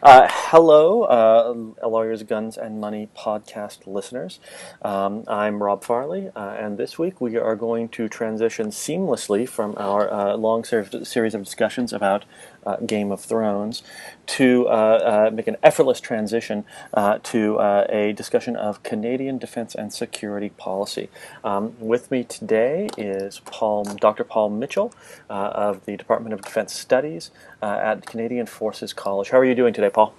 Hello, Lawyers, Guns, and Money podcast listeners. I'm Rob Farley, and this week we are going to transition seamlessly from our series of discussions about Game of Thrones to make an effortless transition to a discussion of Canadian defense and security policy. With me today is Dr. Paul Mitchell of the Department of Defense Studies at Canadian Forces College. How are you doing today, Paul?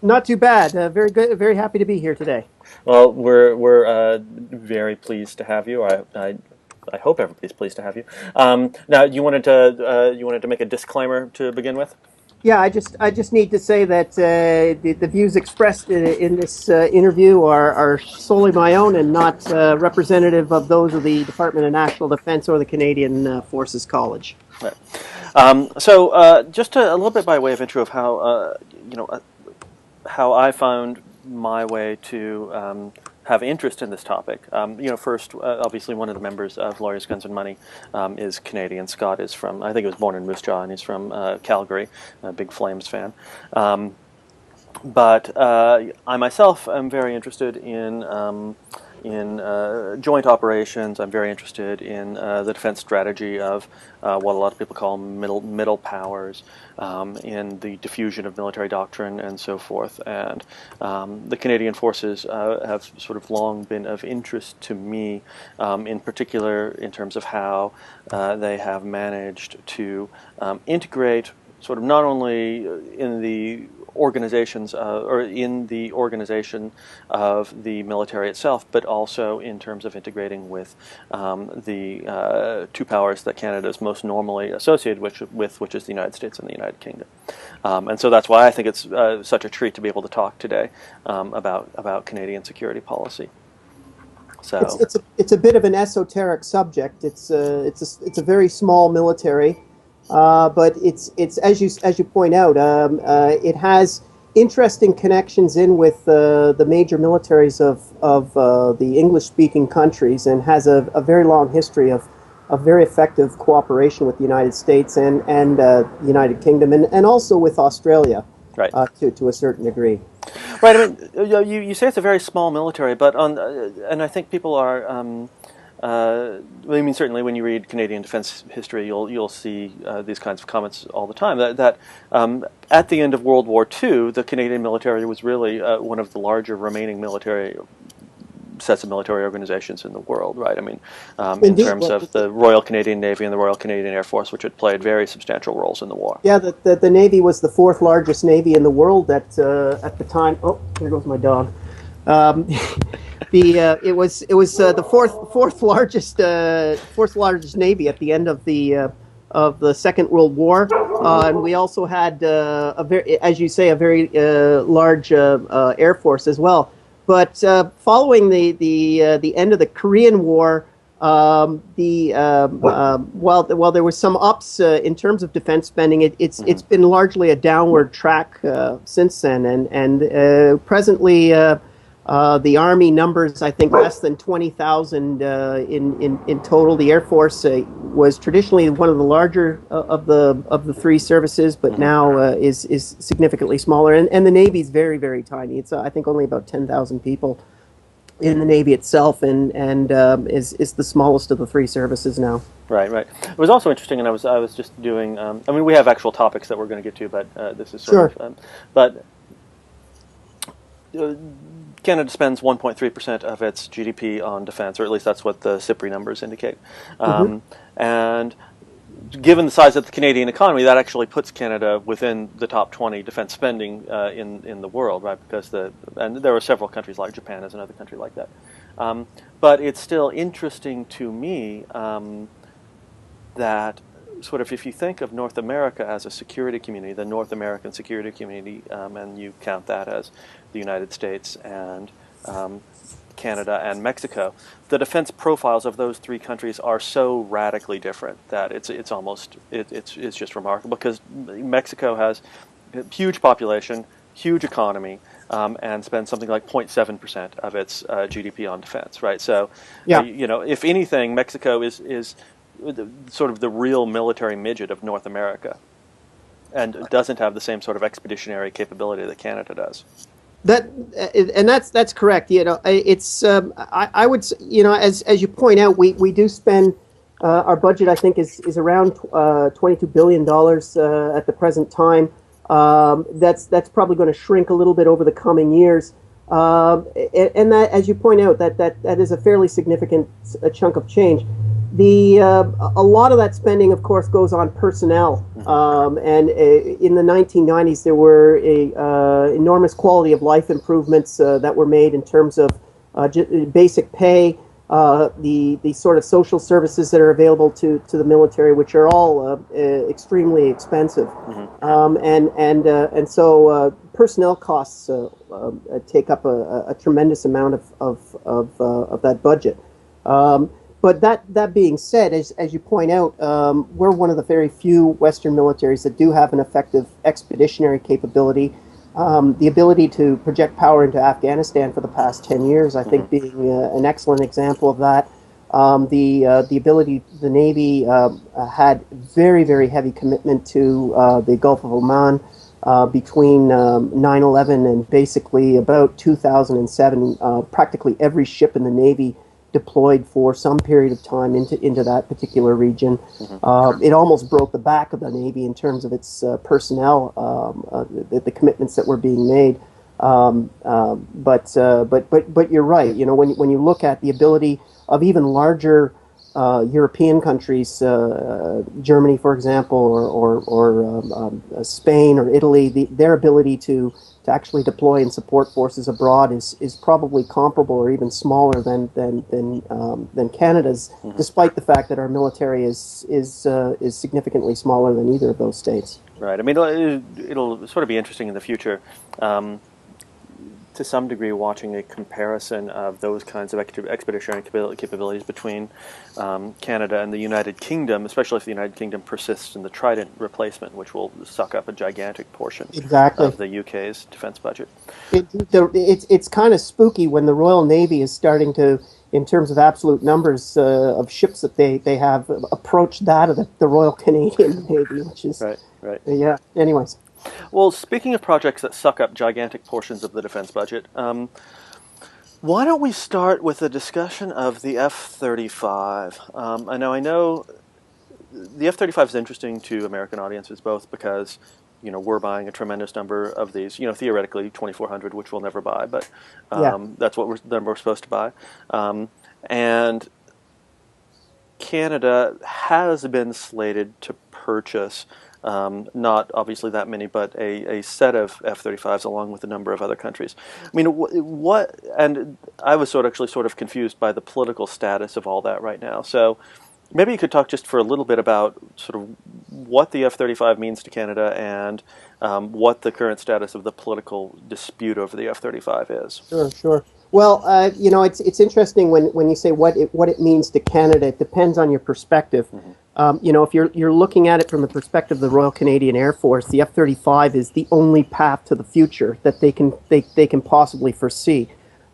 Not too bad. Very good. Very happy to be here today. Well, we're very pleased to have you. I hope everybody's pleased to have you. Now, you wanted to make a disclaimer to begin with. Yeah, I just need to say that the views expressed in this interview are solely my own and not representative of those of the Department of National Defense or the Canadian Forces College. Right. Just a little bit by way of intro of how I found my way to have interest in this topic. First, obviously, one of the members of Lawyers, Guns, and Money is Canadian. Scott is from, I think he was born in Moose Jaw, and he's from Calgary, a big Flames fan. But I myself am very interested in joint operations. I'm very interested in the defense strategy of what a lot of people call middle powers, in the diffusion of military doctrine and so forth. And the Canadian forces have sort of long been of interest to me, in particular in terms of how they have managed to integrate sort of not only in the organizations or in the organization of the military itself, but also in terms of integrating with the two powers that Canada is most normally associated with, which is the United States and the United Kingdom. And so that's why I think it's such a treat to be able to talk today about Canadian security policy. So It's a bit of an esoteric subject. It's a very small military. But it's as you point out, it has interesting connections in with the major militaries of the English-speaking countries, and has a very long history of very effective cooperation with the United States and the United Kingdom, and also with Australia, right. To a certain degree. Right. I mean, you say it's a very small military, but and I think people are. I mean, certainly when you read Canadian defense history, you'll see these kinds of comments all the time. That at the end of World War II, the Canadian military was really one of the larger remaining sets of military organizations in the world. Right. I mean, in terms of the Royal Canadian Navy and the Royal Canadian Air Force, which had played very substantial roles in the war. Yeah, the Navy was the fourth largest Navy in the world at the time. Oh, there goes my dog. It was the fourth largest navy at the end of the Second World War, and we also had as you say, a very large air force as well. But following the end of the Korean War, while there was some ups in terms of defense spending, it's been largely a downward track since then, and presently. The Army numbers, I think, less than 20,000 in total. The Air Force was traditionally one of the larger of the three services, but now is significantly smaller. And the Navy is very, very tiny. It's I think only about 10,000 people in the Navy itself, and is the smallest of the three services now. Right. It was also interesting, and I was just doing. I mean, we have actual topics that we're going to get to, but this is sort of. But. Canada spends 1.3% of its GDP on defense, or at least that's what the CIPRI numbers indicate. And given the size of the Canadian economy, that actually puts Canada within the top 20 defense spending in the world, right? Because and there are several countries, like Japan as another country like that. But it's still interesting to me that sort of, if you think of North America as a security community, the North American security community, and you count that as the United States and Canada and Mexico, the defense profiles of those three countries are so radically different that it's just remarkable, because Mexico has a huge population, huge economy, and spends something like 0.7% of its GDP on defense, right? So, if anything, Mexico is sort of the real military midget of North America. and doesn't have the same sort of expeditionary capability that Canada does. That's correct. It's I would as you point out, we do spend our budget. I think is around $22 billion at the present time. That's probably going to shrink a little bit over the coming years. And that, as you point out, that is a fairly significant chunk of change. A lot of that spending, of course, goes on personnel. And in the 1990s, there were enormous quality of life improvements that were made in terms of basic pay, the sort of social services that are available to the military, which are all extremely expensive. And so personnel costs take up a tremendous amount of that budget. But that being said, as you point out, we're one of the very few Western militaries that do have an effective expeditionary capability. The ability to project power into Afghanistan for the past 10 years, I think, being an excellent example of that. The ability, the Navy had very, very heavy commitment to the Gulf of Oman between 9/11 and basically about 2007. Practically every ship in the Navy deployed for some period of time into that particular region. It almost broke the back of the Navy in terms of its personnel, the commitments that were being made. But you're right. When you look at the ability of even larger European countries, Germany, for example, or Spain or Italy, their ability to actually deploy and support forces abroad is probably comparable or even smaller than Canada's, despite the fact that our military is significantly smaller than either of those states. Right. I mean, it'll sort of be interesting in the future, to some degree, watching a comparison of those kinds of expeditionary capabilities between Canada and the United Kingdom, especially if the United Kingdom persists in the Trident replacement, which will suck up a gigantic portion of the UK's defense budget. It's kind of spooky when the Royal Navy is starting to, in terms of absolute numbers of ships that they have, approached that of the Royal Canadian Navy, which is right. Yeah. Anyways. Well, speaking of projects that suck up gigantic portions of the defense budget, why don't we start with a discussion of the F-35? I know the F-35 is interesting to American audiences, both because we're buying a tremendous number of these, theoretically 2,400, which we'll never buy, but that's what we're supposed to buy. And Canada has been slated to purchase not obviously that many, but a set of F-35s along with a number of other countries. I mean, what? And I was sort of confused by the political status of all that right now. So maybe you could talk just for a little bit about sort of what the F-35 means to Canada and what the current status of the political dispute over the F-35 is. Sure. Well, it's interesting when you say what it means to Canada. It depends on your perspective. If you're looking at it from the perspective of the Royal Canadian Air Force, the F-35 is the only path to the future that they can possibly foresee.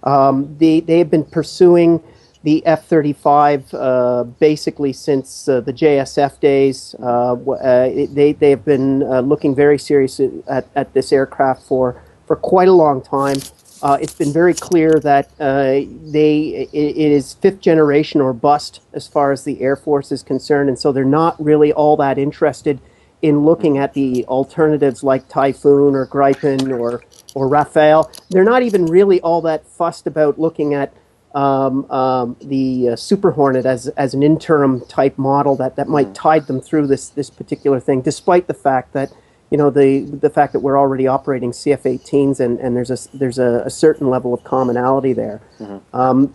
They have been pursuing the F-35 basically since the JSF days. They have been looking very seriously at this aircraft for quite a long time. It's been very clear that it is fifth generation or bust as far as the Air Force is concerned, and so they're not really all that interested in looking at the alternatives like Typhoon or Gripen or Rafale. They're not even really all that fussed about looking at the Super Hornet as an interim type model that might tide them through this particular thing, despite the fact that the fact that we're already operating CF-18s and there's a certain level of commonality there.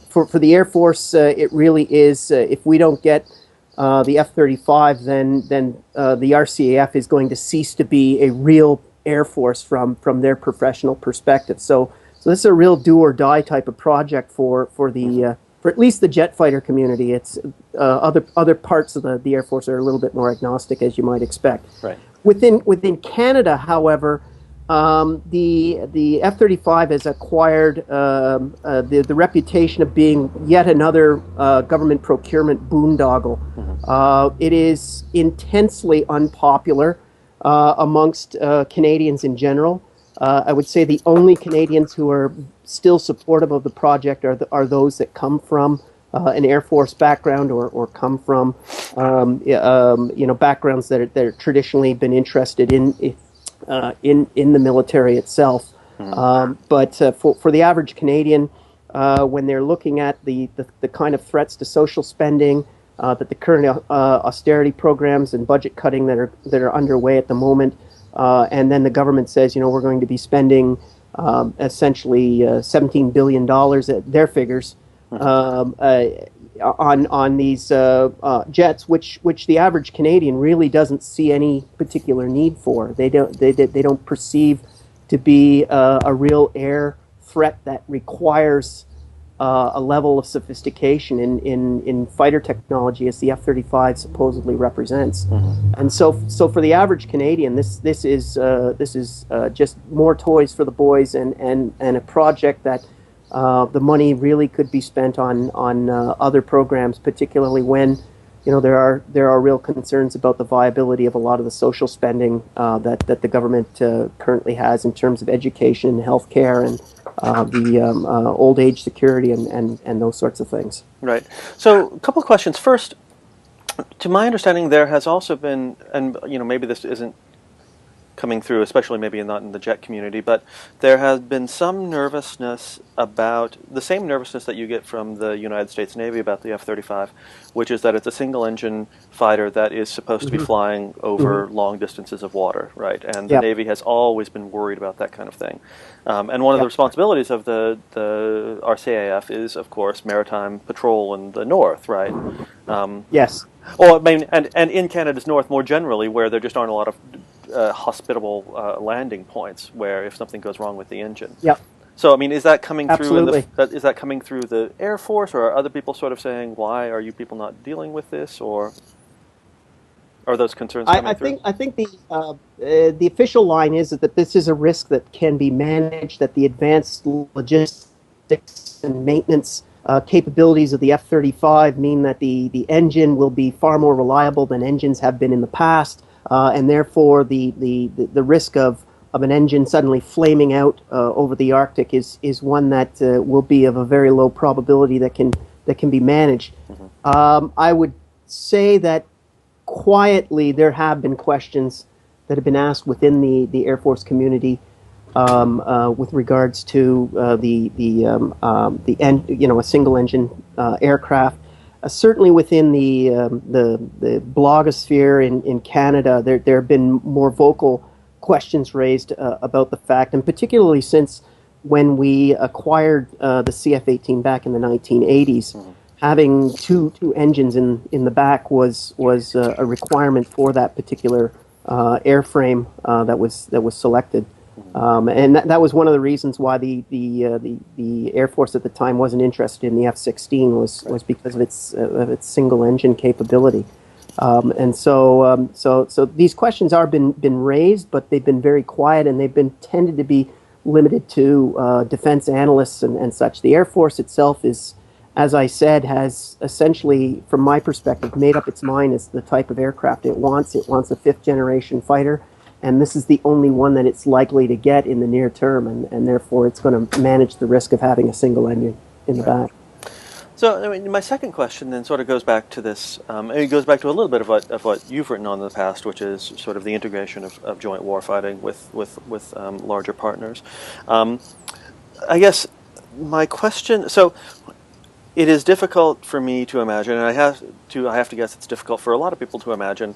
For the Air Force, it really is. If we don't get the F-35, then the RCAF is going to cease to be a real Air Force from their professional perspective. So this is a real do or die type of project for at least the jet fighter community. It's other parts of the Air Force are a little bit more agnostic, as you might expect. Right. Within Canada, however, the F-35 has acquired the reputation of being yet another government procurement boondoggle. It is intensely unpopular. amongst Canadians in general. I would say the only Canadians who are still supportive of the project are those that come from an Air Force background or come from backgrounds that are traditionally been interested in the military itself. But for the average Canadian, when they're looking at the kind of threats to social spending, that the current austerity programs and budget cutting that are underway at the moment, and then the government says, we're going to be spending essentially $17 billion at their figures on these jets, which the average Canadian really doesn't see any particular need for. They don't perceive to be a real air threat that requires a level of sophistication in fighter technology as the F-35 supposedly represents. And so for the average Canadian, this is just more toys for the boys and a project that the money really could be spent on other programs, particularly when there are real concerns about the viability of a lot of the social spending that the government currently has in terms of education and healthcare and the old age security and those sorts of things. Right. So a couple of questions. First, to my understanding, there has also been, and maybe this isn't coming through, especially maybe not in the jet community, but there has been some nervousness about the same nervousness that you get from the United States Navy about the F-35, which is that it's a single-engine fighter that is supposed to be flying over long distances of water, right? And the Navy has always been worried about that kind of thing. And one of the responsibilities of the RCAF is, of course, maritime patrol in the north, right? Yes. Well, I mean, and in Canada's north more generally, where there just aren't a lot of hospitable landing points where if something goes wrong with the engine. Yep. So I mean, is that coming Absolutely. through is that coming through the Air Force, or are other people sort of saying, why are you people not dealing with this, or are those concerns coming through? I think the official line is that this is a risk that can be managed, that the advanced logistics and maintenance capabilities of the F-35 mean that the engine will be far more reliable than engines have been in the past. And therefore, the risk of an engine suddenly flaming out over the Arctic is one that will be of a very low probability that can be managed. I would say that quietly there have been questions that have been asked within the Air Force community with regards to a single engine aircraft. Certainly within the blogosphere in Canada, there have been more vocal questions raised about the fact, and particularly since when we acquired the CF-18 back in the 1980s, having two engines in the back was a requirement for that particular airframe that was selected. And that was one of the reasons why the Air Force at the time wasn't interested in the F-16 was because of its single engine capability, and so these questions are been raised, but they've been very quiet, and they've been tended to be limited to defense analysts and such. The Air Force itself is, as I said, has essentially, from my perspective, made up its mind as the type of aircraft it wants. It wants a fifth-generation fighter, and this is the only one that it's likely to get in the near term, and therefore it's going to manage the risk of having a single engine in the back. So, I mean, my second question then sort of goes back to this. It goes back to a little bit of what you've written on in the past, which is sort of the integration of joint warfighting with larger partners. I guess my question. So, it is difficult for me to imagine, and I have to guess it's difficult for a lot of people to imagine.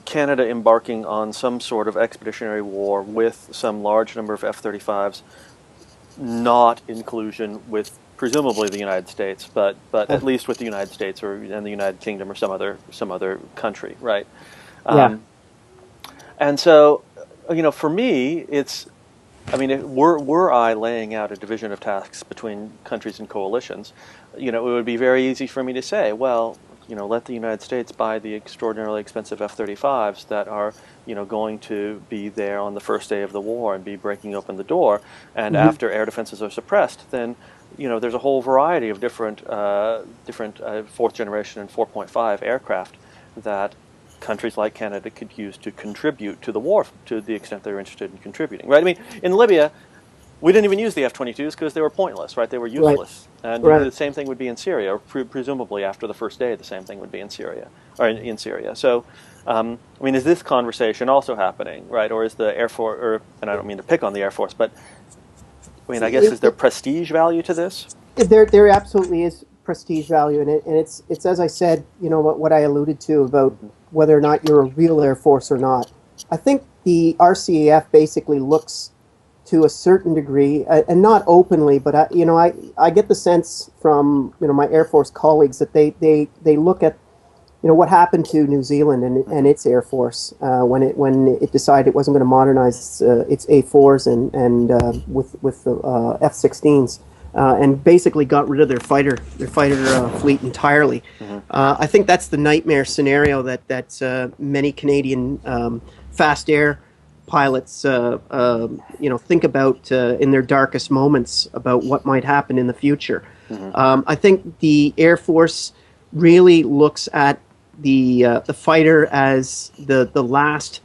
Canada embarking on some sort of expeditionary war with some large number of F-35s, not in collusion with presumably the United States, but at least with the United States and the United Kingdom or some other country, right? And so, for me, it's, I mean, were I laying out a division of tasks between countries and coalitions, it would be very easy for me to say, well, let the United States buy the extraordinarily expensive F-35s that are, going to be there on the first day of the war and be breaking open the door. And after air defenses are suppressed, then, there's a whole variety of different fourth generation and 4.5 aircraft that countries like Canada could use to contribute to the war to the extent they're interested in contributing, right? I mean, in Libya, we didn't even use the F-22s because they were pointless, right? They were Right. useless. And Right. the same thing would be in Syria, or presumably after the first day, the same thing would be in Syria, or in Syria. So, I mean, is this conversation also happening, right? Or is the Air Force, or, and I don't mean to pick on the Air Force, but I mean, I guess, is there prestige value to this? There absolutely is prestige value in it, and it's as I said, what I alluded to about whether or not you're a real Air Force or not. I think the RCAF basically looks to a certain degree, and not openly, but I get the sense from my Air Force colleagues that they look at what happened to New Zealand and its Air Force when it decided it wasn't going to modernize its A4s and with the F-16s. And basically got rid of their fighter fleet entirely. I think that's the nightmare scenario that many Canadian fast air pilots think about in their darkest moments about what might happen in the future. I think the Air Force really looks at the fighter as the last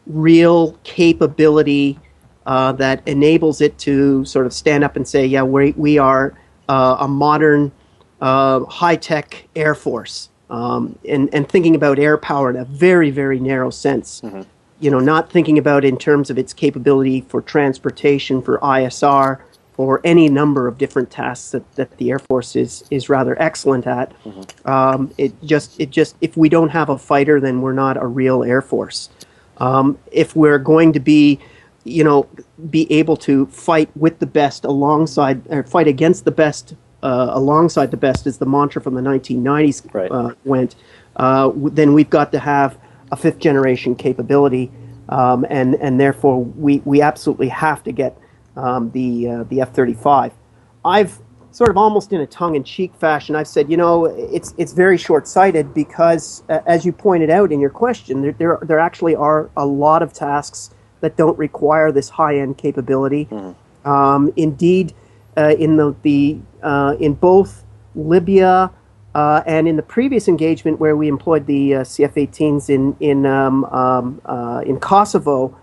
real capability that enables it to sort of stand up and say, yeah, we are a modern, high-tech Air Force, and thinking about air power in a very, very narrow sense. Not thinking about it in terms of its capability for transportation, for ISR, for any number of different tasks that the Air Force is rather excellent at. It just if we don't have a fighter, then we're not a real Air Force. If we're going to be able to fight with the best alongside, or fight against the best alongside the best, as the mantra from the 1990s went, then we've got to have a fifth generation capability, and therefore we absolutely have to get the F-35. I've sort of almost in a tongue-in-cheek fashion, I've said, it's very short-sighted because, as you pointed out in your question, there actually are a lot of tasks that don't require this high-end capability. Indeed, in both Libya and in the previous engagement where we employed the CF-18s in Kosovo,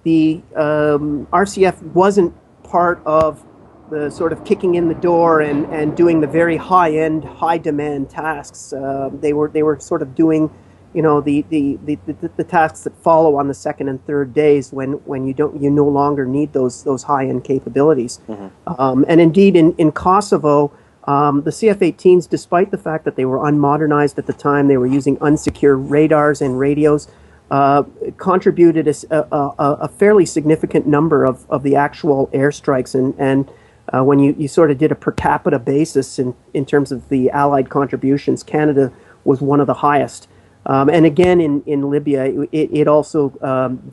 the RCF wasn't part of the sort of kicking in the door and doing the very high-end, high-demand tasks. They were sort of doing the tasks that follow on the second and third days when you no longer need those high-end capabilities. And indeed in Kosovo, the CF-18s, despite the fact that they were unmodernized at the time, they were using unsecure radars and radios, contributed a fairly significant number of the actual airstrikes. And when you sort of did a per capita basis in terms of the Allied contributions, Canada was one of the highest. And again, in Libya, it also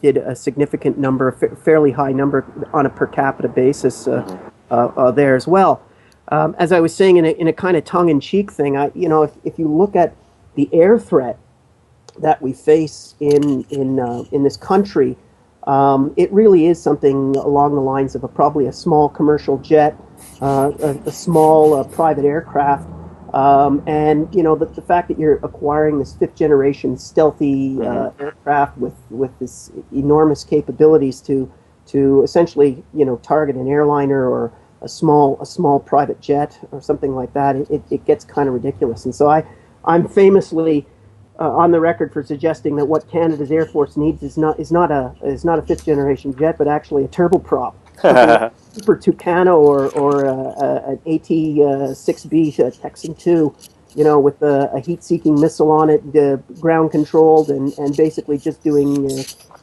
did a significant number, a fairly high number on a per capita basis there as well. As I was saying in a kind of tongue-in-cheek thing, if you look at the air threat that we face in this country, it really is something along the lines of probably a small commercial jet, a small private aircraft. And the fact that you're acquiring this fifth generation stealthy aircraft with this enormous capabilities to essentially target an airliner or a small private jet or something like that, it gets kind of ridiculous. And so I'm famously on the record for suggesting that what Canada's Air Force needs is not a fifth generation jet, but actually a turboprop. Super Tucano or an AT-6B Texan 2, with a heat-seeking missile on it, ground-controlled, and basically just doing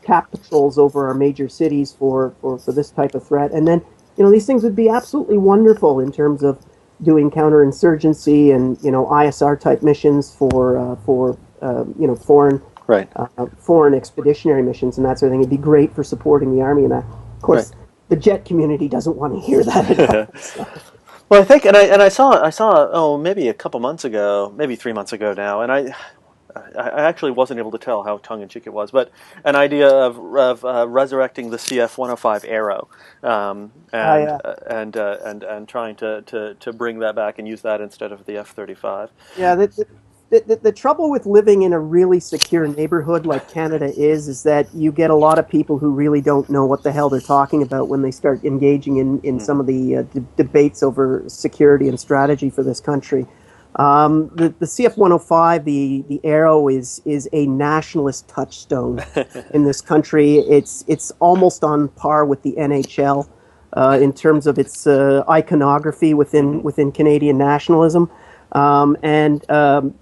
cap patrols over our major cities for this type of threat. And then, these things would be absolutely wonderful in terms of doing counterinsurgency and, ISR-type missions for foreign expeditionary missions and that sort of thing. It'd be great for supporting the Army and that. Of course, the jet community doesn't want to hear that at all. So. Well, I think, and I saw maybe a couple months ago, maybe 3 months ago now, and I actually wasn't able to tell how tongue-in-cheek it was, but an idea of resurrecting the CF-105 Arrow, and trying to bring that back and use that instead of the F-35. Yeah, the trouble with living in a really secure neighborhood like Canada is that you get a lot of people who really don't know what the hell they're talking about when they start engaging in some of the debates over security and strategy for this country. The CF-105, the Arrow, is a nationalist touchstone in this country. It's almost on par with the NHL in terms of its iconography within Canadian nationalism. The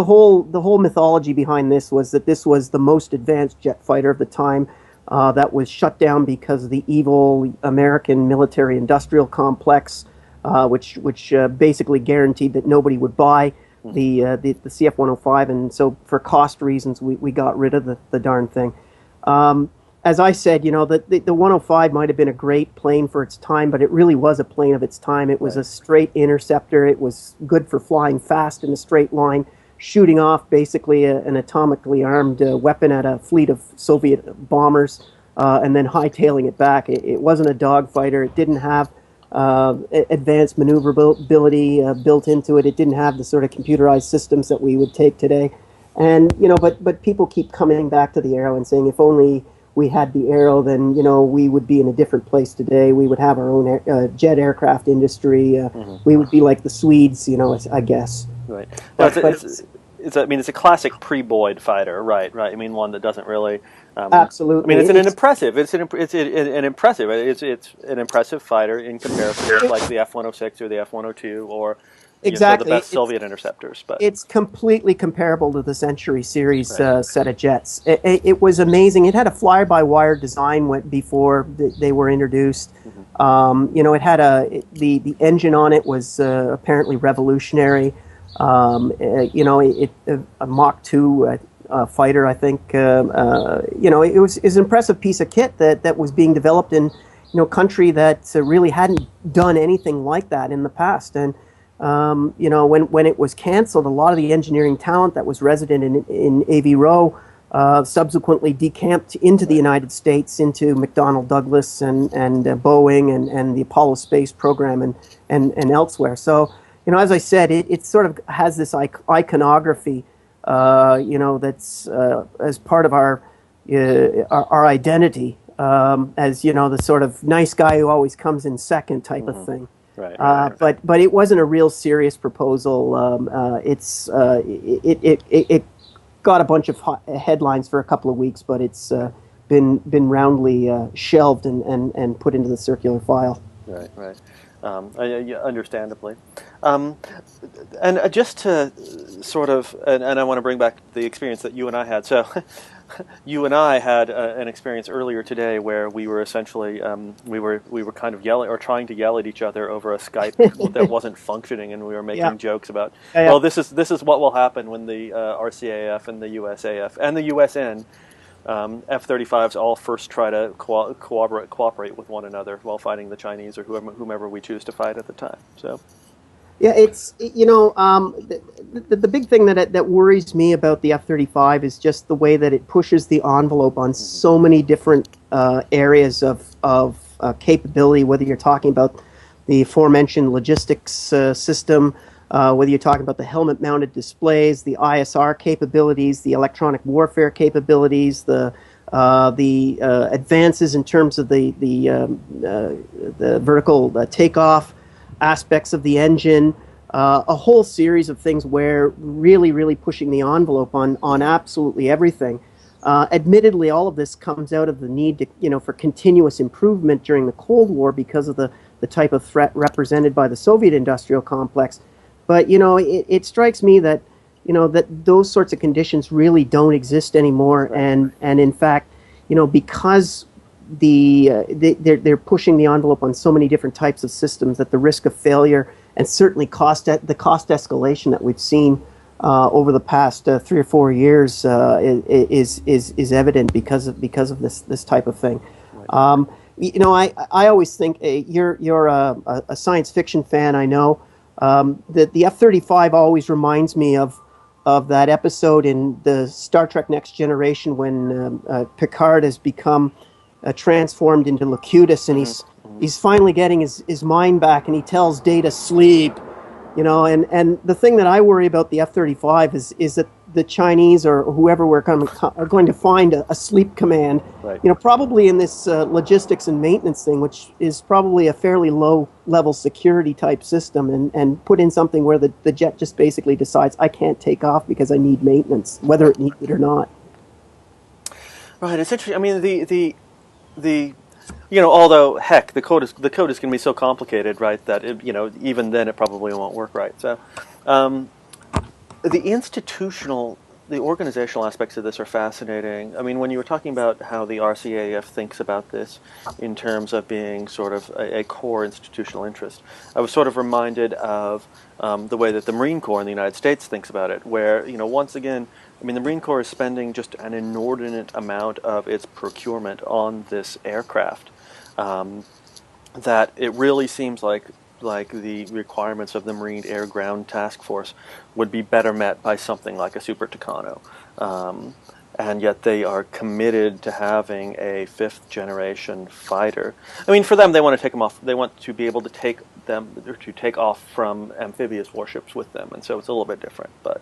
whole mythology behind this was that this was the most advanced jet fighter of the time that was shut down because of the evil American military-industrial complex, which basically guaranteed that nobody would buy the CF-105, and so for cost reasons we got rid of the darn thing. As I said, the 105 might have been a great plane for its time, but it really was a plane of its time. It was a straight interceptor. It was good for flying fast in a straight line, shooting off basically an atomically armed weapon at a fleet of Soviet bombers, and then hightailing it back. It wasn't a dogfighter. It didn't have advanced maneuverability built into it. It didn't have the sort of computerized systems that we would take today. And, but people keep coming back to the Arrow and saying, if only we had the Arrow, then we would be in a different place today. We would have our own jet aircraft industry. We would be like the Swedes, I guess. Right. It's a classic pre-Boyd fighter, right? I mean, one that doesn't really. Absolutely. I mean, it's an impressive fighter in comparison with like the F-106 or the F-102 or. Exactly. The best Soviet interceptors. But it's completely comparable to the Century Series set of jets. It was amazing. It had a fly-by-wire design before they were introduced. It had the engine on it was apparently revolutionary. A Mach 2 fighter, I think. It was an impressive piece of kit that was being developed in a country that really hadn't done anything like that in the past. And when it was canceled, a lot of the engineering talent that was resident in AV Row subsequently decamped into the United States, into McDonnell Douglas and Boeing and the Apollo space program and elsewhere. So, as I said, it sort of has this iconography, that's as part of our identity, as the sort of nice guy who always comes in second type of thing. Right. But it wasn't a real serious proposal. It got a bunch of headlines for a couple of weeks, but it's been roundly shelved and put into the circular file. Right. Understandably. And just to sort of, and I want to bring back the experience that you and I had. So you and I had an experience earlier today where we were essentially, we were kind of yelling or trying to yell at each other over a Skype that wasn't functioning, and we were making jokes about, well, this is what will happen when the RCAF and the USAF and the USN F-35s all first try to cooperate with one another while fighting the Chinese or whomever we choose to fight at the time. So, yeah, it's the big thing that worries me about the F-35 is just the way that it pushes the envelope on so many different areas of capability. Whether you're talking about the aforementioned logistics system, whether you're talking about the helmet-mounted displays, the ISR capabilities, the electronic warfare capabilities, the advances in terms of the vertical takeoff aspects of the engine, a whole series of things where really pushing the envelope on absolutely everything. Admittedly, all of this comes out of the need to, for continuous improvement during the Cold War because of the type of threat represented by the Soviet industrial complex. But, it strikes me that, that those sorts of conditions really don't exist anymore. And in fact, because they're pushing the envelope on so many different types of systems that the risk of failure and certainly the cost escalation that we've seen over the past 3 or 4 years is evident because of this type of thing. Right. I always think you're a science fiction fan. I know. That the F-35 always reminds me of that episode in the Star Trek Next Generation when Picard has become transformed into Locutus, and he's finally getting his mind back, and he tells Data, sleep, And the thing that I worry about the F-35 is that the Chinese or whoever are going to find a sleep command, Right. probably in this logistics and maintenance thing, which is probably a fairly low level security type system, and put in something where the jet just basically decides I can't take off because I need maintenance, whether it needs it or not. Right. It's interesting. I mean, the although heck, the code is going to be so complicated, right? That even then it probably won't work right. So, um, the institutional, the organizational aspects of this are fascinating. I mean, when you were talking about how the RCAF thinks about this in terms of being sort of a core institutional interest, I was sort of reminded of the way that the Marine Corps in the United States thinks about it, where, once again, I mean, the Marine Corps is spending just an inordinate amount of its procurement on this aircraft, um, that it really seems like the requirements of the Marine Air Ground Task Force would be better met by something like a Super Tucano. Um, and yet they are committed to having a fifth generation fighter. I mean, for them, they want to take them off. They want to be able to take them or to take off from amphibious warships with them, and so it's a little bit different. But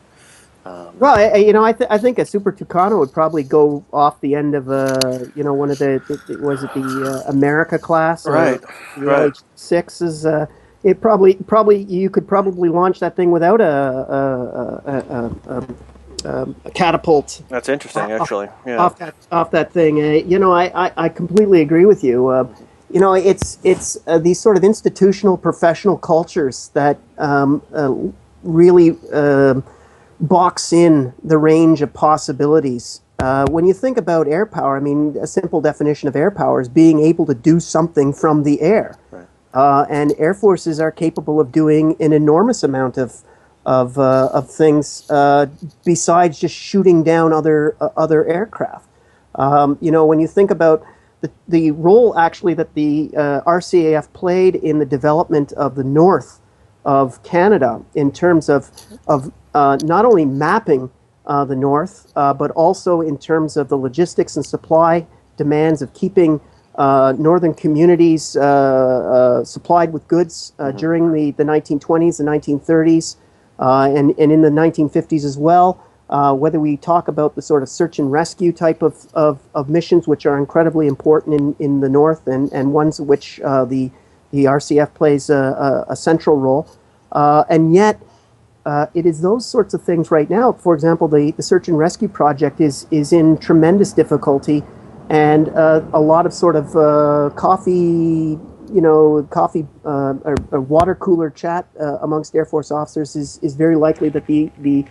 Well, I think a Super Tucano would probably go off the end of one of was it the America class or right, the right. LH-6s? It probably you could probably launch that thing without a catapult That's interesting, off, actually. Yeah. off that thing. I completely agree with you. It's these sort of institutional professional cultures that really box in the range of possibilities. When you think about air power, I mean, a simple definition of air power is being able to do something from the air. Right. And air forces are capable of doing an enormous amount of things besides just shooting down other aircraft. When you think about the role actually that the RCAF played in the development of the north of Canada in terms of not only mapping the north, but also in terms of the logistics and supply demands of keeping northern communities supplied with goods during the 1920s and 1930s, and in the 1950s as well. Whether we talk about the sort of search and rescue type of missions, which are incredibly important in the north, and ones which the RCF plays a central role. And yet, it is those sorts of things right now. For example, the search and rescue project is in tremendous difficulty, and a lot of sort of coffee or water cooler chat amongst Air Force officers is very likely that the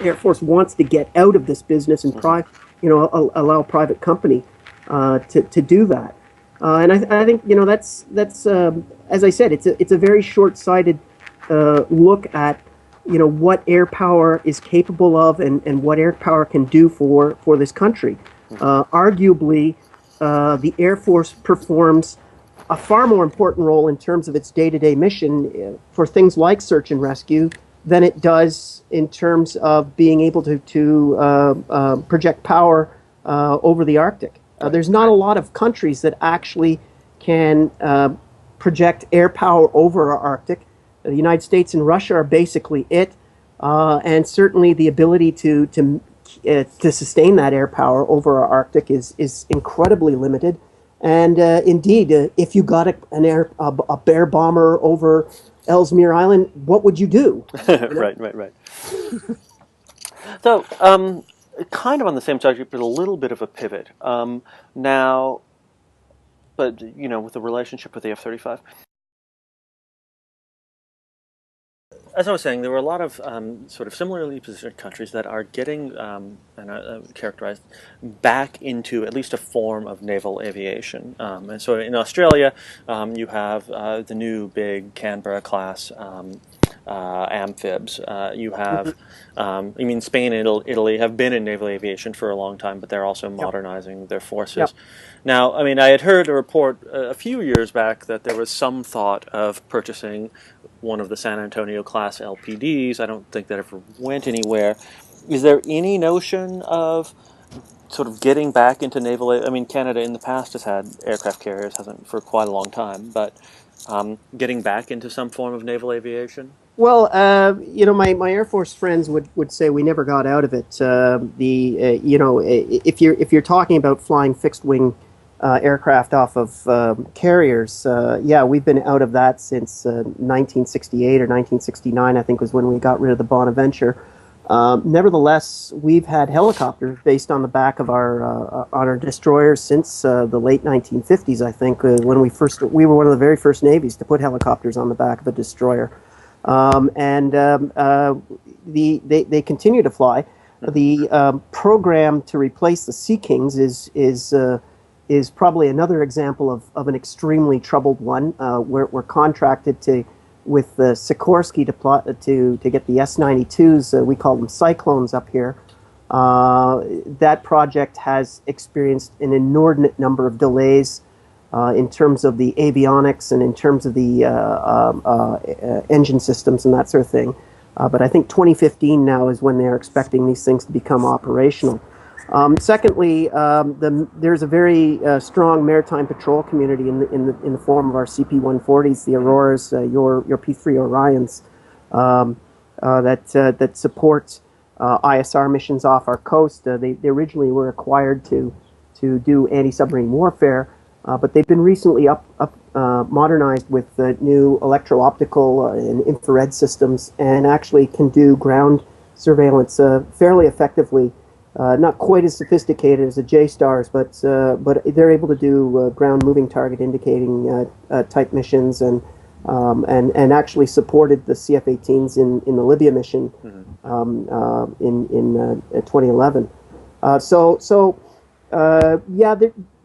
Air Force wants to get out of this business and allow private company to do that. And I think that's as I said, it's a very short-sighted look at what air power is capable of and what air power can do for this country. Arguably, the Air Force performs a far more important role in terms of its day-to-day mission for things like search and rescue than it does in terms of being able to project power over the Arctic. There's not a lot of countries that actually can project air power over our Arctic. The United States and Russia are basically it, and certainly the ability to sustain that air power over our Arctic is incredibly limited. And indeed, if you got a bear bomber over Ellesmere Island, what would you do? Right. So, kind of on the same subject, but a little bit of a pivot. Now, but with the relationship with the F-35. As I was saying, there were a lot of sort of similarly positioned countries that are getting characterized back into at least a form of naval aviation. And so in Australia, you have the new big Canberra class amphibs. You have, I mean, Spain and Italy have been in naval aviation for a long time, but they're also modernizing their forces. Yep. Now, I mean, I had heard a report a few years back that there was some thought of purchasing one of the San Antonio class LPDs. I don't think that ever went anywhere. Is there any notion of sort of getting back into naval. I mean, Canada in the past has had aircraft carriers, hasn't for quite a long time, but getting back into some form of naval aviation. Well, my Air Force friends would say we never got out of it. If you're talking about flying fixed wing aircraft off of carriers, yeah, we've been out of that since 1968 or 1969. I think was when we got rid of the Bonaventure. Nevertheless, we've had helicopters based on the back of our destroyers since the late 1950s. I think when we were one of the very first navies to put helicopters on the back of a destroyer. They continue to fly. The program to replace the Sea Kings is probably another example of an extremely troubled one. We're contracted with Sikorsky to get the S-92s. We call them Cyclones up here. That project has experienced an inordinate number of delays. In terms of the avionics and in terms of the engine systems and that sort of thing. But I think 2015 now is when they're expecting these things to become operational. Secondly, there's a very strong maritime patrol community in the form of our CP-140s, the Auroras, your P-3 Orions, that support ISR missions off our coast. They originally were acquired to do anti-submarine warfare. But they've been recently modernized with new electro-optical and infrared systems, and actually can do ground surveillance fairly effectively. Not quite as sophisticated as the J-STARS, but they're able to do ground moving target indicating type missions, and actually supported the CF-18s in the Libya mission in 2011. Yeah.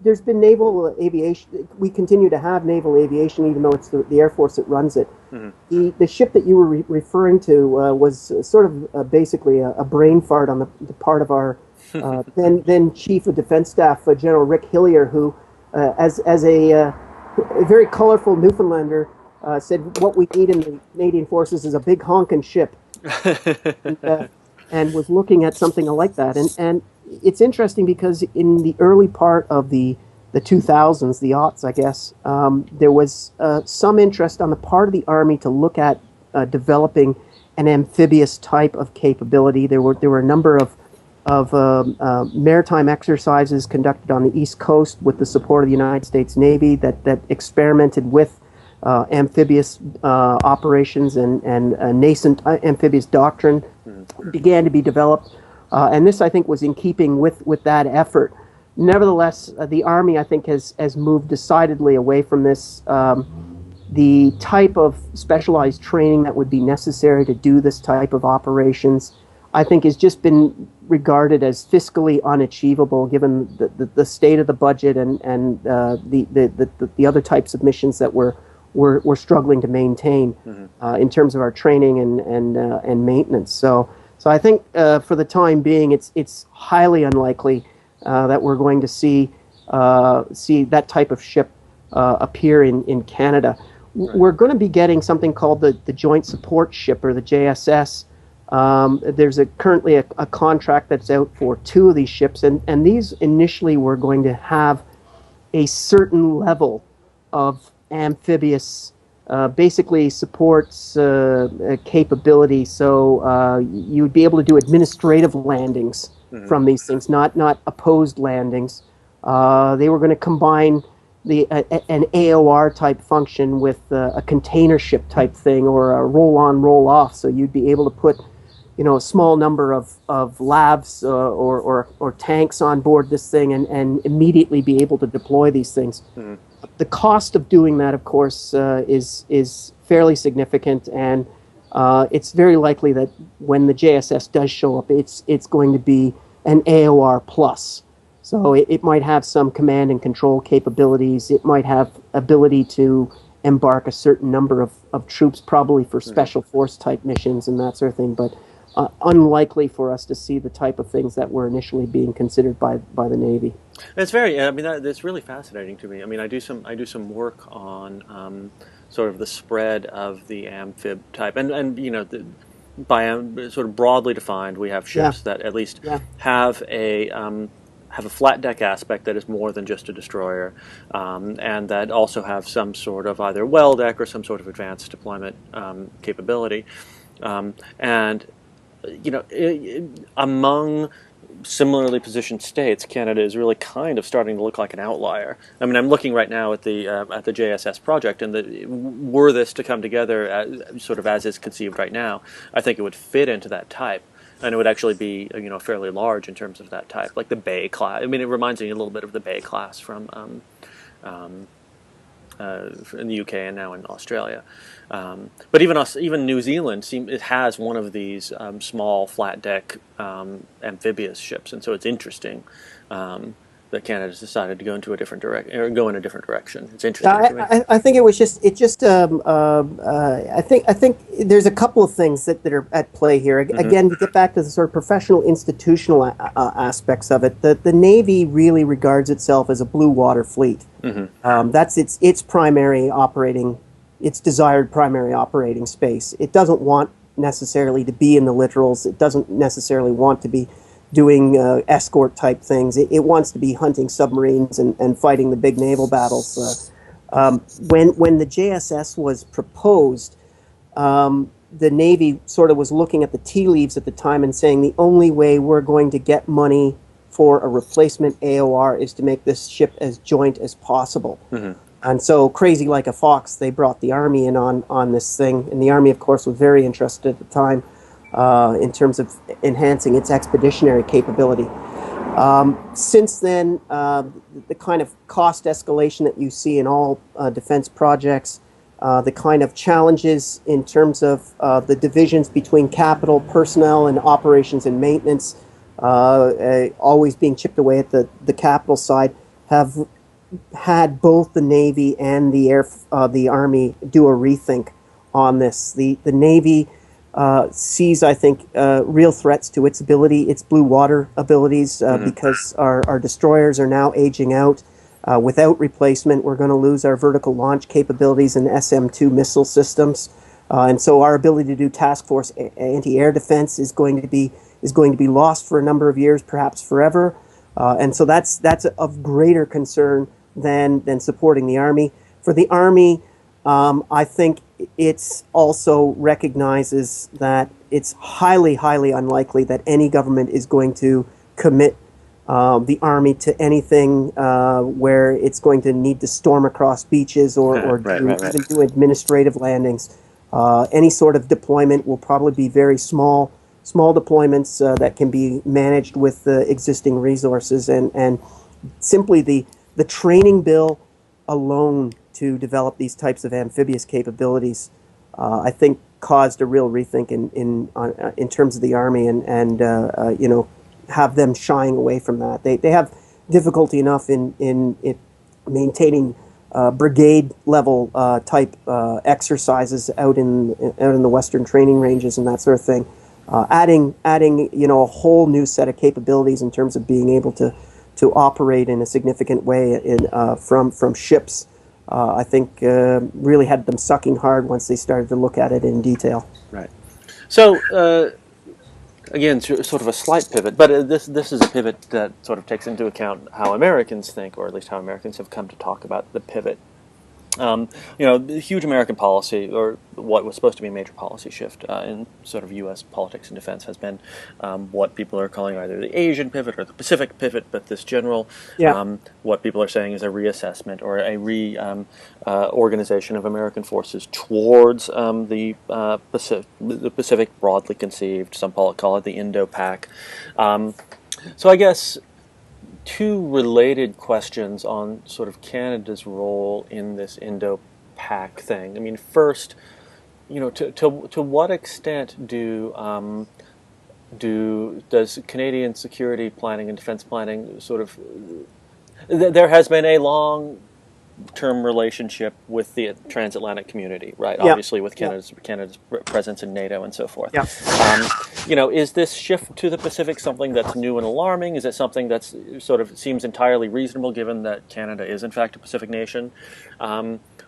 There's been naval aviation. We continue to have naval aviation, even though it's the Air Force that runs it. Mm-hmm. The ship that you were referring to was sort of basically a brain fart on the part of our then Chief of Defense Staff, General Rick Hillier, who, as a very colorful Newfoundlander, said what we need in the Canadian Forces is a big honking ship, and was looking at something like that. And it's interesting because in the early part of the 2000s, the aughts, I guess, there was some interest on the part of the Army to look at developing an amphibious type of capability. There were a number of maritime exercises conducted on the East Coast with the support of the United States Navy that experimented with amphibious operations, and nascent amphibious doctrine began to be developed. And this, I think, was in keeping with that effort. Nevertheless, the Army, I think, has moved decidedly away from this. The type of specialized training that would be necessary to do this type of operations, I think, has just been regarded as fiscally unachievable, given the state of the budget and the other types of missions that we're struggling to maintain in terms of our training and maintenance. So I think for the time being, it's highly unlikely that we're going to see that type of ship appear in Canada. Right. We're going to be getting something called the Joint Support Ship, or the JSS. There's currently a contract that's out for 2 of these ships, and these initially were going to have a certain level of amphibious basically supports capability, so you'd be able to do administrative landings from these things, not opposed landings. They were going to combine an AOR type function with a container ship type thing, or a roll-on, roll-off, so you'd be able to put a small number of labs or tanks on board this thing and immediately be able to deploy these things. The cost of doing that, of course, is fairly significant, and it's very likely that when the JSS does show up, it's going to be an AOR plus. So it might have some command and control capabilities. It might have ability to embark a certain number of troops, probably for special force type missions and that sort of thing, but unlikely for us to see the type of things that were initially being considered by the Navy. It's very. I mean, that's really fascinating to me. I mean, I do some work on sort of the spread of the amphib type, and by sort of broadly defined, we have ships that at least have have a flat deck aspect that is more than just a destroyer, and that also have some sort of either well deck or some sort of advanced deployment capability. And among similarly positioned states, Canada is really kind of starting to look like an outlier. I mean, I'm looking right now at the JSS project, and were this to come together sort of as is conceived right now, I think it would fit into that type, and it would actually be fairly large in terms of that type, like the Bay class. I mean, it reminds me a little bit of the Bay class from in the UK and now in Australia. But even New Zealand it has one of these small flat deck amphibious ships, and so it's interesting that Canada's decided to go into a different go in a different direction. It's interesting to me. I think I think there's a couple of things that are at play here. Again, to get back to the sort of professional institutional aspects of it, the Navy really regards itself as a blue water fleet. That's its primary operating, its desired primary operating space. It doesn't want necessarily to be in the littorals. It doesn't necessarily want to be doing escort type things. It wants to be hunting submarines and fighting the big naval battles. When the JSS was proposed, the Navy sort of was looking at the tea leaves at the time and saying the only way we're going to get money for a replacement AOR is to make this ship as joint as possible. And so, crazy like a fox, they brought the Army in on this thing. And the Army, of course, was very interested at the time in terms of enhancing its expeditionary capability. Since then, the kind of cost escalation that you see in all defense projects, the kind of challenges in terms of the divisions between capital, personnel, and operations and maintenance, always being chipped away at the capital side, have had both the Navy and the Army do a rethink on this. The Navy sees, I think, real threats to its blue water abilities, because our destroyers are now aging out. Without replacement, we're going to lose our vertical launch capabilities and SM-2 missile systems, and so our ability to do task force anti-air defense is going to be lost for a number of years, perhaps forever. And so that's of greater concern than supporting the Army. For the Army, I think it's also recognizes that it's highly, highly unlikely that any government is going to commit the Army to anything where it's going to need to storm across beaches or even do administrative landings. Any sort of deployment will probably be very small deployments that can be managed with the existing resources, and simply the training bill alone to develop these types of amphibious capabilities, I think, caused a real rethink in terms of the Army, and have them shying away from that. They have difficulty enough in maintaining brigade level type exercises out in the Western training ranges and that sort of thing. Adding a whole new set of capabilities in terms of being able to operate in a significant way from ships, I think really had them sucking hard once they started to look at it in detail. Right. So again, sort of a slight pivot, but this is a pivot that sort of takes into account how Americans think, or at least how Americans have come to talk about the pivot. The huge American policy, or what was supposed to be a major policy shift in sort of U.S. politics and defense, has been what people are calling either the Asian pivot or the Pacific pivot, but this general, what people are saying is a reassessment or a reorganization of American forces towards the Pacific, broadly conceived. Some call it the Indo-Pac. So I guess two related questions on sort of Canada's role in this Indo-Pac thing. I mean, first, to what extent does Canadian security planning and defense planning sort of? There has been a long long-term relationship with the transatlantic community, right? Yeah. Obviously, with Yeah. Canada's presence in NATO and so forth. Yeah. Is this shift to the Pacific something that's new and alarming? Is it something that's sort of seems entirely reasonable, given that Canada is in fact a Pacific nation?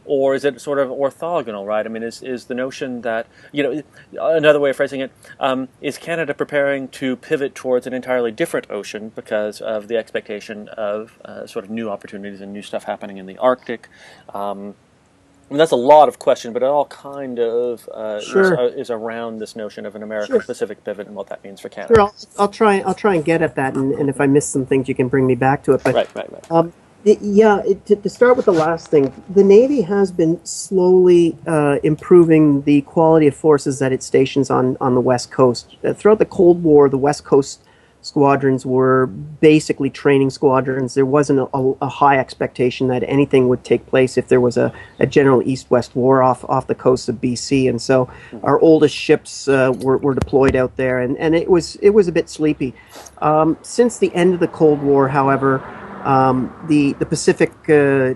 Or is it sort of orthogonal, right? I mean, is the notion that, another way of phrasing it, is Canada preparing to pivot towards an entirely different ocean because of the expectation of sort of new opportunities and new stuff happening in the Arctic? And that's a lot of question, but it all kind of Sure. is around this notion of an Sure. American-Pacific pivot and what that means for Sure. Canada. I'll try and get at that, and if I miss some things, you can bring me back to it. But Right, right, right. to start with the last thing, the Navy has been slowly improving the quality of forces that it stations on the West Coast. Throughout the Cold War, the West Coast squadrons were basically training squadrons. There wasn't a high expectation that anything would take place if there was a general East-West war off the coast of BC. And so our oldest ships were deployed out there, and it was a bit sleepy. Since the end of the Cold War, however, the Pacific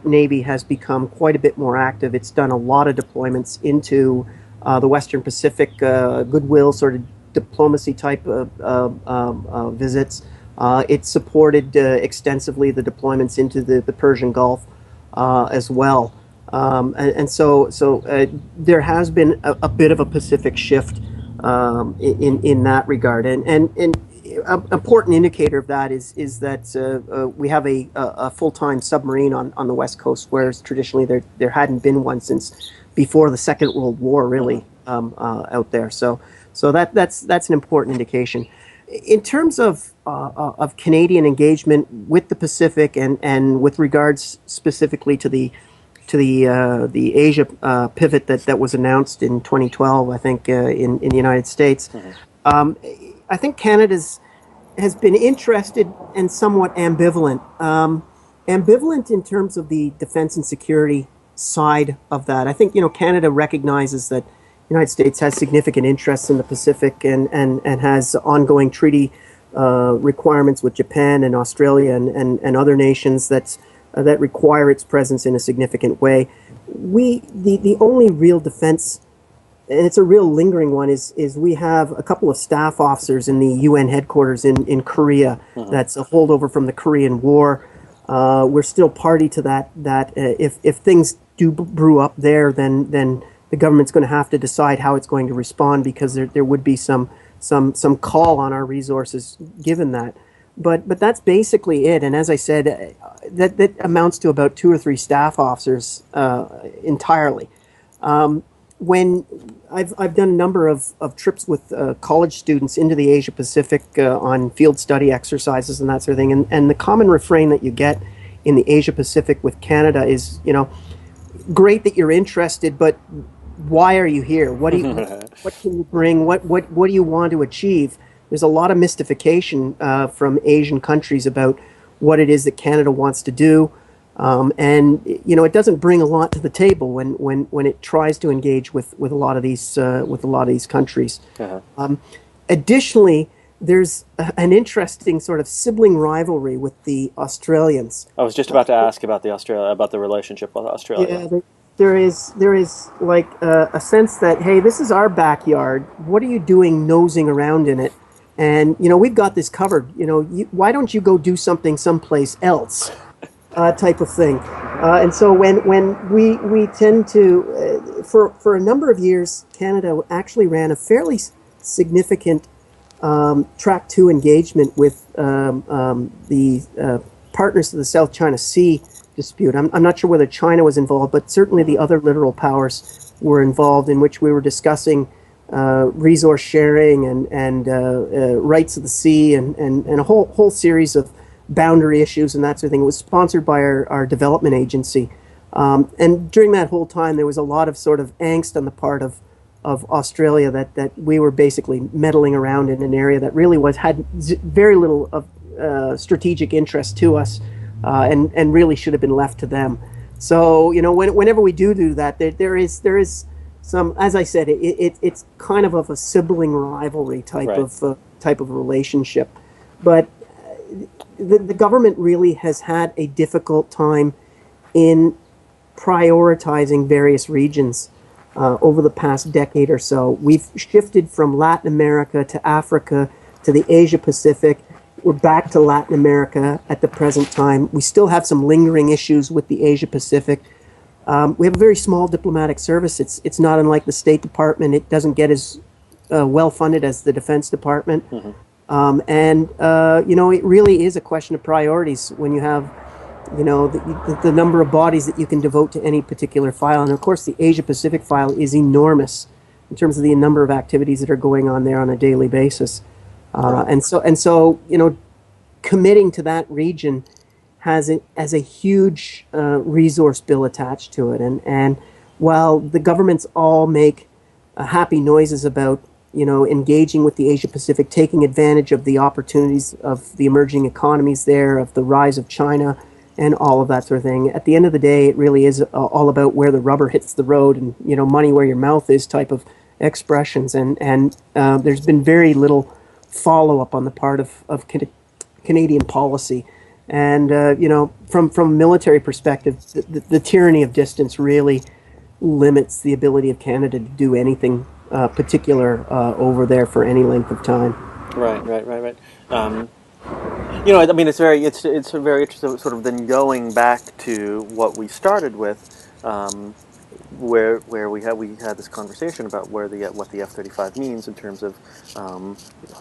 Navy has become quite a bit more active. It's done a lot of deployments into the Western Pacific, goodwill sort of diplomacy type of visits. It supported extensively the deployments into the Persian Gulf as well. So there has been a bit of a Pacific shift in that regard. And an important indicator of that is that we have a full-time submarine on the West Coast, whereas traditionally there hadn't been one since before the Second World War, really, out there. So that's an important indication. In terms of Canadian engagement with the Pacific and with regards specifically to the Asia pivot that was announced in 2012, I think, in the United States, I think Canada has been interested and somewhat ambivalent. Ambivalent in terms of the defense and security side of that. I think Canada recognizes that the United States has significant interests in the Pacific and has ongoing treaty requirements with Japan and Australia and other nations that require its presence in a significant way. The only real defense, and it's a real lingering one, is we have a couple of staff officers in the UN headquarters in Korea. That's a holdover from the Korean War. We're still party to that. If things do brew up there, then the government's going to have to decide how it's going to respond, because there would be some call on our resources given that. But that's basically it. And as I said, that amounts to about 2 or 3 staff officers entirely. When I've done a number of trips with college students into the Asia Pacific on field study exercises and that sort of thing, and the common refrain that you get in the Asia Pacific with Canada is, great that you're interested, but why are you here? What can you bring? What do you want to achieve? There's a lot of mystification from Asian countries about what it is that Canada wants to do, and it doesn't bring a lot to the table when it tries to engage with a lot of these countries. Additionally, there's an interesting sort of sibling rivalry with the Australians. I was just about to ask about the relationship with Australia. Yeah, there is like a sense that, hey, this is our backyard. What are you doing nosing around in it? And we've got this covered. Why don't you go do something someplace else? Type of thing. And so when we tend to, for a number of years, Canada actually ran a fairly significant Track 2 engagement with the partners of the South China Sea dispute. I'm not sure whether China was involved, but certainly the other littoral powers were involved, in which we were discussing resource sharing and rights of the sea and a whole series of boundary issues and that sort of thing. It was sponsored by our development agency. And during that whole time, there was a lot of sort of angst on the part of Australia that we were basically meddling around in an area that really had very little of strategic interest to us, and really should have been left to them. So whenever we do that, there is some, as I said, it's kind of a sibling rivalry type of relationship, but the government really has had a difficult time in prioritizing various regions over the past decade or so. We've shifted from Latin America to Africa to the Asia Pacific. We're back to Latin America at the present time. We still have some lingering issues with the Asia Pacific. We have a very small diplomatic service. It's not unlike the State Department. It doesn't get as well funded as the Defense Department. It really is a question of priorities when you have, the number of bodies that you can devote to any particular file. And of course, the Asia Pacific file is enormous in terms of the number of activities that are going on there on a daily basis. And so, committing to that region has a huge resource bill attached to it. And while the governments all make happy noises about, engaging with the Asia Pacific, taking advantage of the opportunities of the emerging economies there, of the rise of China, and all of that sort of thing, at the end of the day, it really is all about where the rubber hits the road and, money where your mouth is type of expressions. And there's been very little follow-up on the part of Canadian policy. And, from a military perspective, the tyranny of distance really limits the ability of Canada to do anything particular over there for any length of time. Right. It's very interesting, sort of then going back to what we started with, where we had this conversation about what the F-35 means in terms of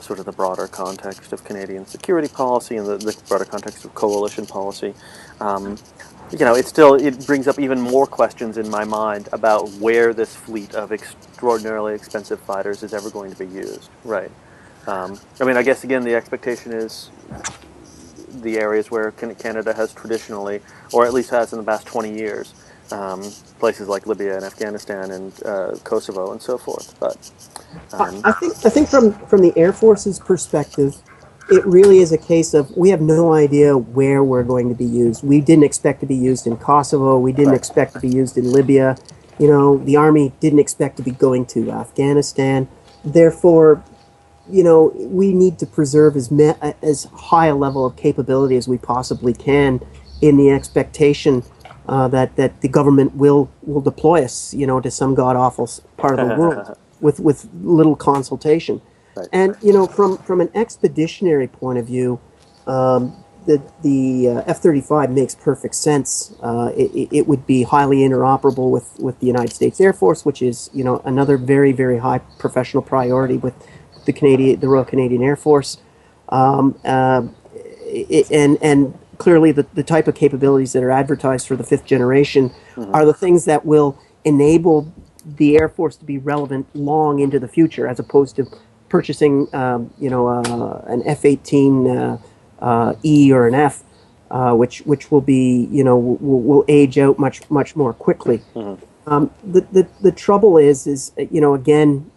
sort of the broader context of Canadian security policy and the broader context of coalition policy. It brings up even more questions in my mind about where this fleet of extraordinarily expensive fighters is ever going to be used. Right. I guess again the expectation is the areas where Canada has traditionally, or at least has in the past 20 years. Places like Libya and Afghanistan and Kosovo and so forth. But I think from the Air Force's perspective, it really is a case of we have no idea where we're going to be used. We didn't expect to be used in Kosovo. We didn't expect to be used in Libya. The Army didn't expect to be going to Afghanistan. Therefore, we need to preserve as high a level of capability as we possibly can in the expectation that the government will deploy us, to some god-awful part of the world with little consultation. Right. And, from an expeditionary point of view, the F-35 makes perfect sense. It would be highly interoperable with the United States Air Force, which is, another very, very high professional priority with the Royal Canadian Air Force. And clearly the type of capabilities that are advertised for the fifth generation are the things that will enable the Air Force to be relevant long into the future, as opposed to purchasing, an F-18 E or an F, which will be, will age out much more quickly. The trouble is again,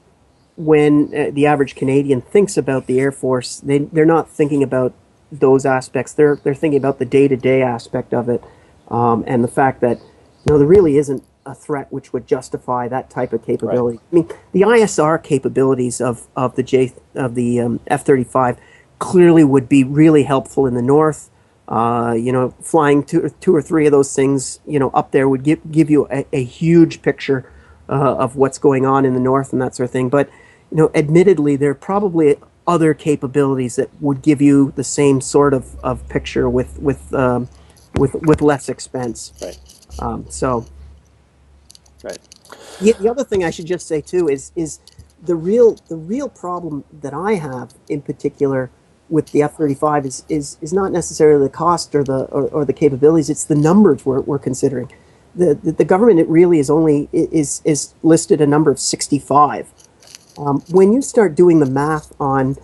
when the average Canadian thinks about the Air Force, they're not thinking about those aspects. They're thinking about the day-to-day aspect of it, and the fact that there really isn't a threat which would justify that type of capability. Right. I mean, the ISR capabilities of the F-35 clearly would be really helpful in the north. Flying two or three of those things, up there would give you a huge picture of what's going on in the north and that sort of thing. But admittedly, there are probably other capabilities that would give you the same sort of picture with less expense. Right. Right. The other thing I should just say too is the real problem that I have in particular with the F-35 is not necessarily the cost or the capabilities. It's the numbers we're considering. The government, it really is listed a number of 65. When you start doing the math on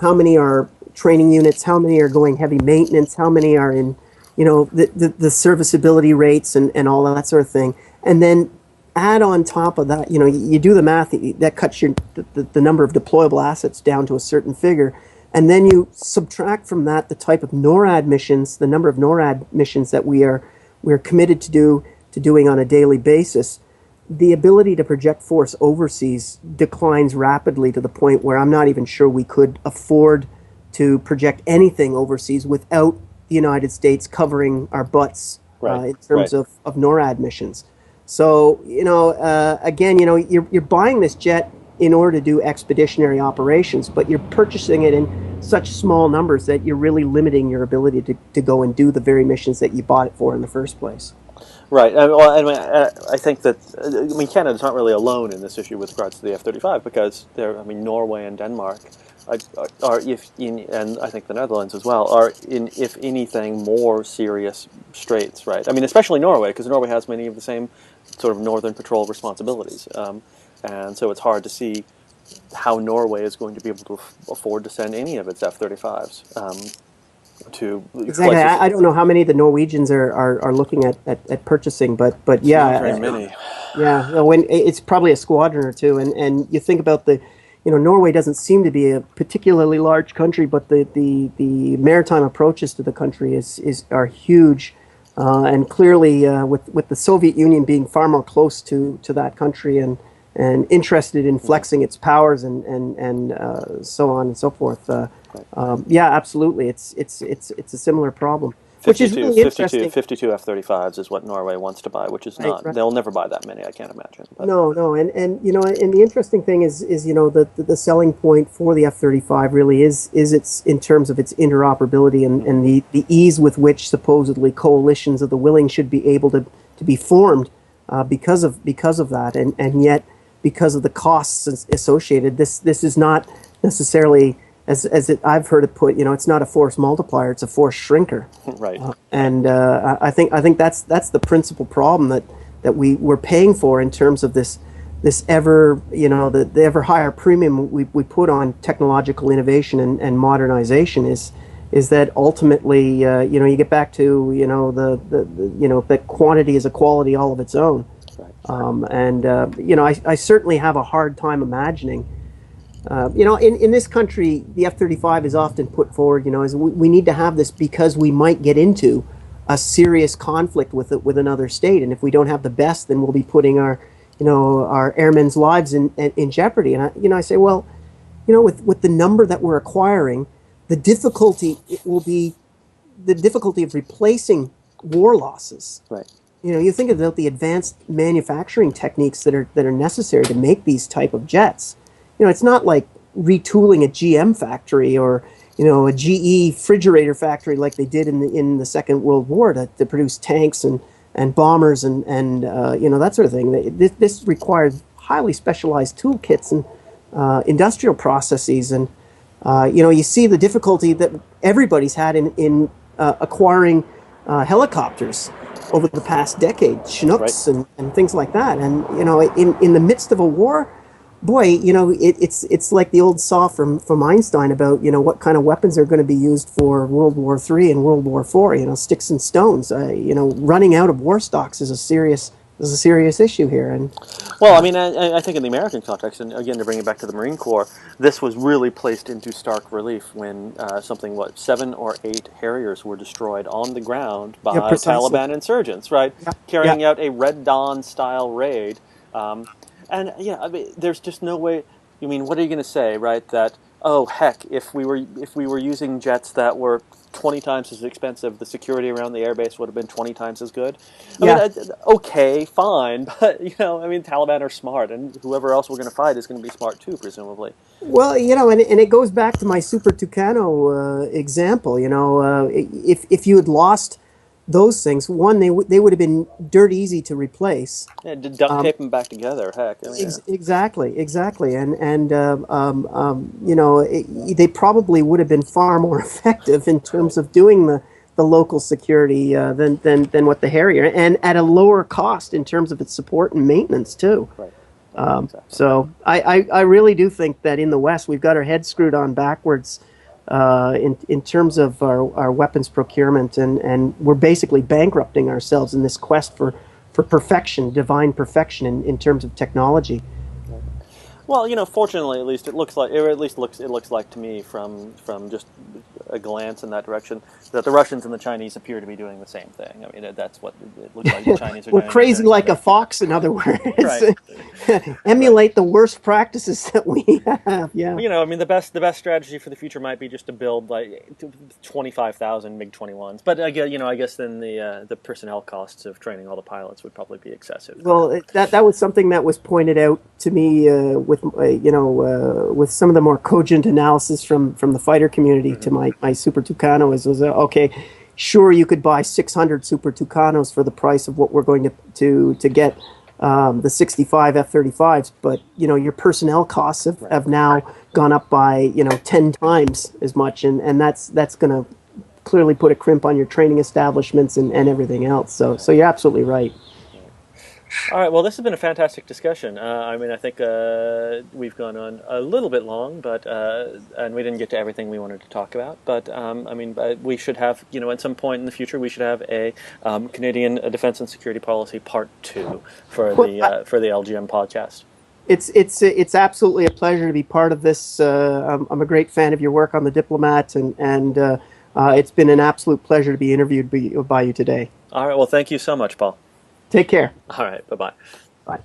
how many are training units, how many are going heavy maintenance, how many are in the serviceability rates and all that sort of thing, and then add on top of that, you do the math, that cuts the number of deployable assets down to a certain figure, and then you subtract from that the type of NORAD missions, the number of NORAD missions that we're committed to doing on a daily basis. The ability to project force overseas declines rapidly to the point where I'm not even sure we could afford to project anything overseas without the United States covering our butts Right. in Right. terms of NORAD missions. So, again, you're buying this jet in order to do expeditionary operations, but you're purchasing it in such small numbers that you're really limiting your ability to go and do the very missions that you bought it for in the first place. Right. Well, I think that Canada's not really alone in this issue with regards to the F-35 because Norway and Denmark are if in, and I think the Netherlands as well are in, if anything, more serious straits. Right. I mean, especially Norway because Norway has many of the same sort of northern patrol responsibilities, and so it's hard to see how Norway is going to be able to afford to send any of its F-35s to Exactly. flights. I don't know how many the Norwegians are looking at purchasing, but It's not yeah, very many. yeah. When it's probably a squadron or two, and you think about Norway doesn't seem to be a particularly large country, but the maritime approaches to the country are huge, and clearly with the Soviet Union being far more close to that country and interested in flexing its powers and so on and so forth. Yeah, absolutely. It's a similar problem, which is 52, really 52, interesting. 52 F-35s is what Norway wants to buy, which is Right, not. right. They'll never buy that many, I can't imagine. But No, no, and the interesting thing is the selling point for the F-35 really is its in terms of its interoperability and the ease with which supposedly coalitions of the willing should be able to be formed because of that, and yet because of the costs associated, this is not necessarily I've heard it put, it's not a force multiplier, it's a force shrinker. right, And I think that's the principal problem that we're paying for in terms of this ever the ever higher premium we put on technological innovation and modernization is that ultimately you get back to that quantity is a quality all of its own. right, I certainly have a hard time imagining. In this country, the F-35 is often put forward, as we need to have this because we might get into a serious conflict with another state, and if we don't have the best, then we'll be putting our airmen's lives in jeopardy. And I say, well, with the number that we're acquiring, the difficulty it will be the difficulty of replacing war losses. right. You think about the advanced manufacturing techniques that are necessary to make these type of jets. It's not like retooling a GM factory or a GE refrigerator factory like they did in the Second World War to produce tanks and bombers and that sort of thing. This requires highly specialized toolkits and industrial processes, and you see the difficulty that everybody's had in acquiring helicopters over the past decade, Right. Chinooks and things like that. And in the midst of a war, boy, it's like the old saw from Einstein about what kind of weapons are going to be used for World War III and World War IV. Sticks and stones. Running out of war stocks is a serious issue here. And Well, I think in the American context, and again to bring it back to the Marine Corps, this was really placed into stark relief when 7 or 8 Harriers were destroyed on the ground yeah, by precisely. Taliban insurgents, right, Yeah, yeah. carrying out a Red Dawn style raid. And yeah, there's just no way. What are you going to say, right? That oh heck, if we were using jets that were 20 times as expensive, the security around the airbase would have been 20 times as good. Yeah. Okay, fine, but Taliban are smart, and whoever else we're going to fight is going to be smart too, presumably. Well, and it goes back to my Super Tucano example. If you had lost those things, one, they would have been dirt easy to replace. Yeah, duct tape them back together. Heck, yeah. Exactly, they probably would have been far more effective in terms of doing the local security than what the Harrier, and at a lower cost in terms of its support and maintenance too. Right. Exactly. So I really do think that in the West we've got our heads screwed on backwards in terms of our weapons procurement, and we're basically bankrupting ourselves in this quest for perfection, divine perfection in terms of technology. Well, fortunately, at least it looks like, or at least it looks like to me from just a glance in that direction, that the Russians and the Chinese appear to be doing the same thing. I mean, that's what it looks like the Chinese are We're doing. crazy like a fox, in other words. Right. Right. Emulate the worst practices that we have. Yeah. I mean, the best strategy for the future might be just to build like 25,000 MiG-21s. But I guess then the personnel costs of training all the pilots would probably be excessive. Well, that was something that was pointed out to me with some of the more cogent analysis from the fighter community to my Super Tucano was okay. Sure, you could buy 600 Super Tucanos for the price of what we're going to get the 65 F-35s, but your personnel costs have now gone up by 10 times as much, and that's going to clearly put a crimp on your training establishments and everything else. So you're absolutely right. All right. Well, this has been a fantastic discussion. I mean, I think we've gone on a little bit long, but and we didn't get to everything we wanted to talk about. But I mean, we should have, at some point in the future, we should have a Canadian Defense and Security Policy Part 2 for the LGM podcast. It's absolutely a pleasure to be part of this. I'm a great fan of your work on The Diplomat, and it's been an absolute pleasure to be interviewed by you today. All right. Well, thank you so much, Paul. Take care. All right. Bye-bye. Bye.